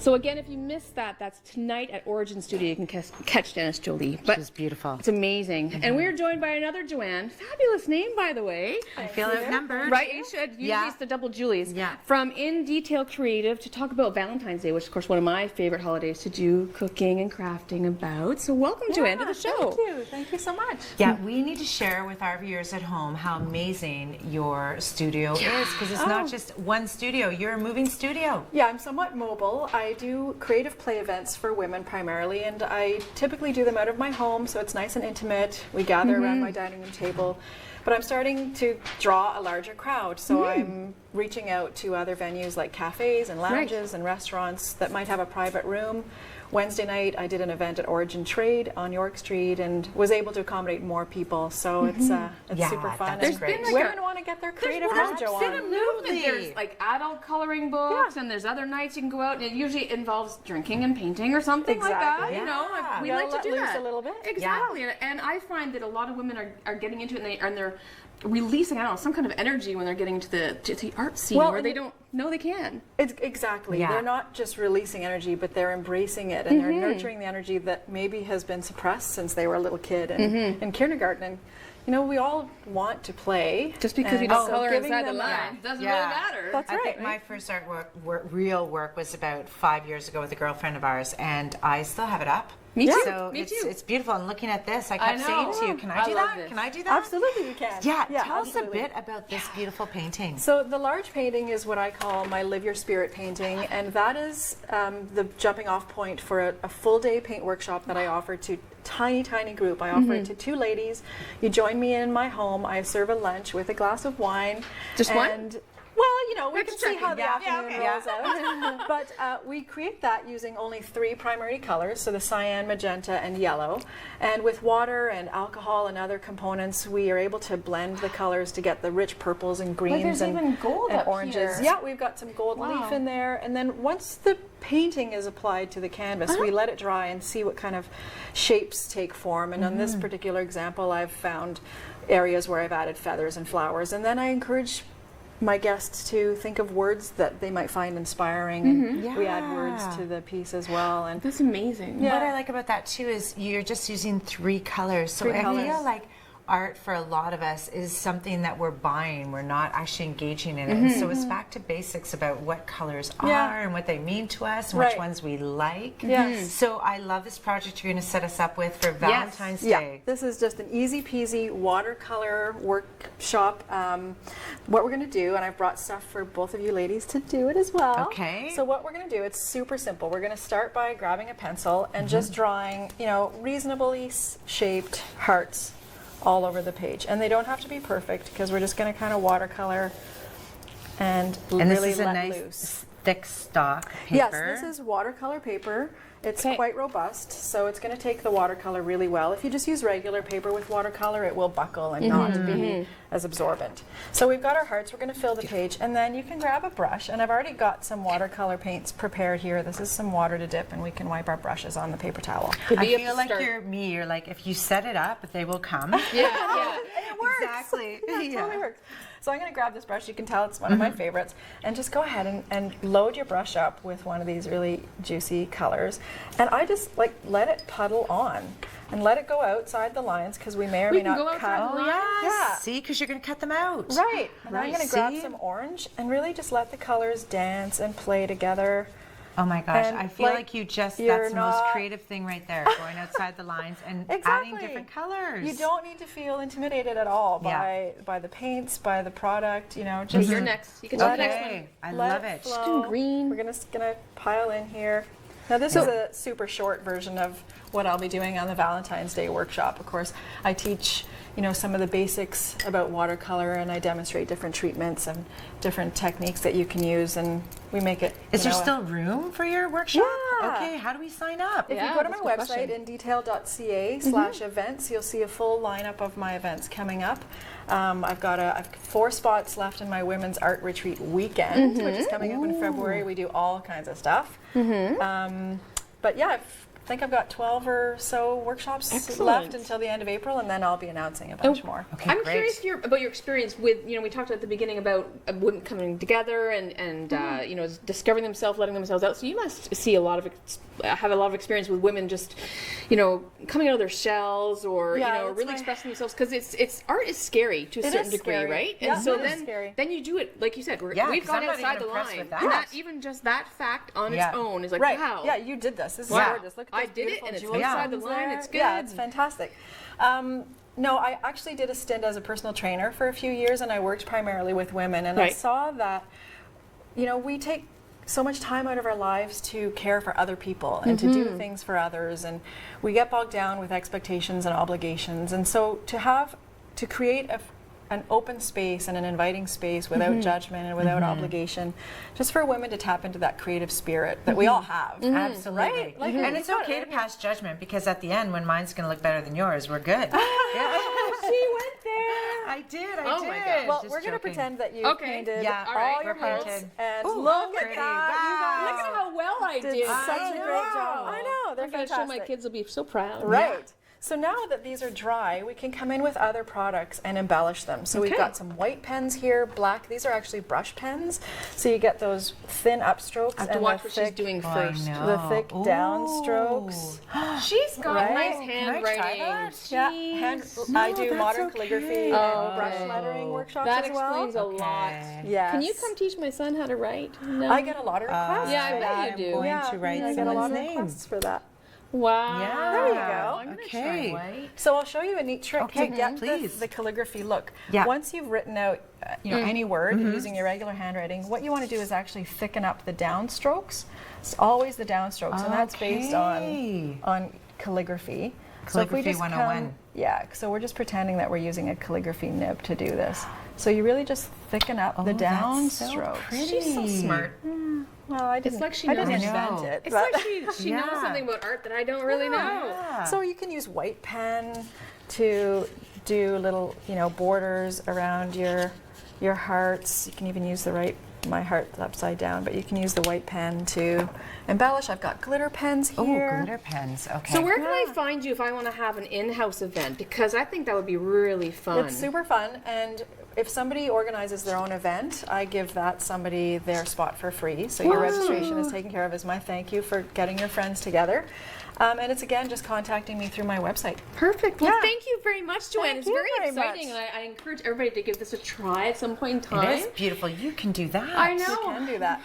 So again, if you missed that, that's tonight at Origin Studio. You can catch Dennis Jolie. But It's beautiful. it's amazing. And we're joined by another Joanne. Fabulous name, by the way. I feel outnumbered. Right, you should. Usually it's the double Julies. Yeah. From In Detail Creative to talk about Valentine's Day, which is, of course, one of my favorite holidays to do cooking and crafting about. So welcome, Joanne, to the show. Thank you. Thank you so much. Yeah, we need to share with our viewers at home how amazing your studio is, because it's not just one studio. You're a moving studio. Yeah, I'm somewhat mobile. I do creative play events for women primarily, and I typically do them out of my home, so it's nice and intimate. We gather around my dining room table. But I'm starting to draw a larger crowd, so I'm reaching out to other venues like cafes and lounges and restaurants that might have a private room. Wednesday night I did an event at Origin Trade on York Street and was able to accommodate more people, so it's super fun. That's great. Like women want to get their creative out, Joanne. Absolutely. There's like adult coloring books, and there's other nights you can go out, and it usually involves drinking and painting or something like that. Exactly. You know, we Gotta like to let do loose that a little bit. Exactly, and I find that a lot of women are getting into it, and they're releasing, I don't know, some kind of energy when they're getting to the art scene where they don't know they can. It's exactly. Yeah. They're not just releasing energy, but they're embracing it, and they're nurturing the energy that maybe has been suppressed since they were a little kid and in kindergarten. And you know, we all want to play. Just because we don't color giving inside the them lines doesn't really matter. That's I right. think my first real work was about 5 years ago with a girlfriend of ours, and I still have it up. Me too. So Me too. it's beautiful. And looking at this, I kept saying to you, can I do love that? this. Can I do that? Absolutely, you can. Yeah, tell us absolutely. a bit about this beautiful painting. So the large painting is what I call my Live Your Spirit painting, and that is the jumping off point for a full day paint workshop that I offer to tiny group. I offer it to 2 ladies. You join me in my home. I serve a lunch with a glass of wine. Just one? And well, you know, we can see how the Yeah, afternoon rolls out. But we create that using only 3 primary colors, so the cyan, magenta, and yellow. And with water and alcohol and other components, we are able to blend the colors to get the rich purples and greens there's and, even gold and up oranges. here. Yeah, we've got some gold leaf in there. And then once the painting is applied to the canvas, we let it dry and see what kind of shapes take form. And on this particular example, I've found areas where I've added feathers and flowers. And then I encourage my guests to think of words that they might find inspiring, and we add words to the piece as well. And That's amazing. Yeah. What I like about that too is you're just using 3 colors. So I feel like art for a lot of us is something that we're buying. We're not actually engaging in it. And so it's back to basics about what colors are and what they mean to us and which ones we like. Yes. So I love this project you're going to set us up with for Valentine's Day. This is just an easy peasy watercolor workshop. What we're going to do, and I've brought stuff for both of you ladies to do it as well. Okay. So what we're going to do, it's super simple. We're going to start by grabbing a pencil and just drawing, you know, reasonably shaped hearts all over the page. And they don't have to be perfect because we're just going to kind of watercolor and And really this is a let nice loose. thick stock paper. Yes, this is watercolor paper. It's quite robust, so it's going to take the watercolor really well. If you just use regular paper with watercolor, it will buckle and not be as absorbent. So we've got our hearts. We're going to fill the page, and then you can grab a brush. And I've already got some watercolor paints prepared here. This is some water to dip, and we can wipe our brushes on the paper towel. I feel like you're me. You're like, if you set it up, they will come. Yeah. It works. Exactly. Yeah, it totally works. So I'm going to grab this brush. You can tell it's one of my favorites. And just go ahead and load your brush up with one of these really juicy colors. And I just like let it puddle on and let it go outside the lines because we may or may not cut. outside the lines? Yeah. See, because you're going to cut them out. Right. And I'm going to grab See? some orange and really just let the colors dance and play together. Oh my gosh, And, I feel like you just, you're that's the most not- creative thing right there, going outside the lines and Exactly. adding different colors. You don't need to feel intimidated at all by the paints, by the product, you know. So Just you're next. You can do the next one. Okay, I let love it. flow. Green. We're gonna pile in here. Now this is a super short version of what I'll be doing on the Valentine's Day workshop. Of course, I teach, you know, some of the basics about watercolor, and I demonstrate different treatments and different techniques that you can use, and we make it. Is there you know, still room for your workshop? Yeah. Okay, how do we sign up? If you go to my that's a good website, indetail.ca/events, you'll see a full lineup of my events coming up. I've got 4 spots left in my Women's Art Retreat weekend, which is coming up in February. We do all kinds of stuff. But yeah, think I've got 12 or so workshops Excellent. left until the end of April, and then I'll be announcing a bunch more. Okay, I'm great. curious about your experience with, we talked at the beginning about women coming together and discovering themselves, letting themselves out. So you must see have a lot of experience with women just, coming out of their shells or, Yeah, really expressing themselves, because it's art is scary to a It certain is degree, scary. right? Yeah, and so it is scary. then you do it, like you said, Yeah, we've 'cause gone I'm not outside even the impressed line. with that. And that, even just that fact on Yeah. its own is like, Right. wow. Yeah, you did this. This is Wow. gorgeous. Look at I those did it, beautiful and it's jewel outside the tones line. there. It's good. Yeah, it's fantastic. No, I actually did a stint as a personal trainer for a few years, and I worked primarily with women. And I Right. saw that, we take so much time out of our lives to care for other people and to do things for others, and we get bogged down with expectations and obligations. And so to create an open space and an inviting space without judgment and without obligation, just for women to tap into that creative spirit that we all have. Absolutely. Right? Like, And it's okay to pass judgment, because at the end, when mine's going to look better than yours, we're good. Yeah. She went there. I did. Oh my God. Well, Just we're going to joking. pretend that you Okay. painted Yeah, all all right, your we're parts, painted. and Ooh, look pretty. at that. Wow. You guys How well I did did. such a I great know. job. I know, they're I'm going to fantastic. show my kids, will be so proud. Right. So now that these are dry, we can come in with other products and embellish them. So we've Okay. got some white pens here, black. These are actually brush pens. So you get those thin upstrokes I have to and watch the what she's thick, doing Oh, first. I know. the thick Ooh. downstrokes. She's got Right? nice Can handwriting. I try that? Yeah, I do that's modern okay. calligraphy Oh, and brush okay. lettering workshops That as well. explains a lot. Okay. Yes. Can you come teach my son how to write? No. I get a lot of requests. Yeah, I for bet that. you do. I'm going Yeah, to write I get a lot someone's of name. requests for that. Wow. Yeah. There you go. I'm gonna Okay. try white. So I'll show you a neat trick Okay, to get please. the calligraphy look. Yeah. Once you've written out any word using your regular handwriting, what you want to do is actually thicken up the downstrokes. It's always the downstrokes, and that's based Okay. on calligraphy. Calligraphy 101. So we're just pretending that we're using a calligraphy nib to do this. So you really just thicken up the that's so downstrokes. pretty. She's so smart. Well, I didn't, like she I didn't knows. invent I know. it. It's but- like she knows Yeah. something about art that I don't really know. Yeah. So you can use white pen to do little, borders around your hearts. You can even use my heart's upside down, but you can use the white pen to embellish. I've got glitter pens Oh, here. glitter pens. Okay. So where can I find you if I want to have an in-house event? Because I think that would be really fun. It's super fun, and if somebody organizes their own event, I give that somebody their spot for free. So your registration is taken care of as my thank you for getting your friends together. And it's again just contacting me through my website. Perfect. Well, Yeah. thank you very much, Joanne. Thank It's you very very exciting, much. and I encourage everybody to give this a try at some point in time. It is beautiful. You can do that. I You know. can do that.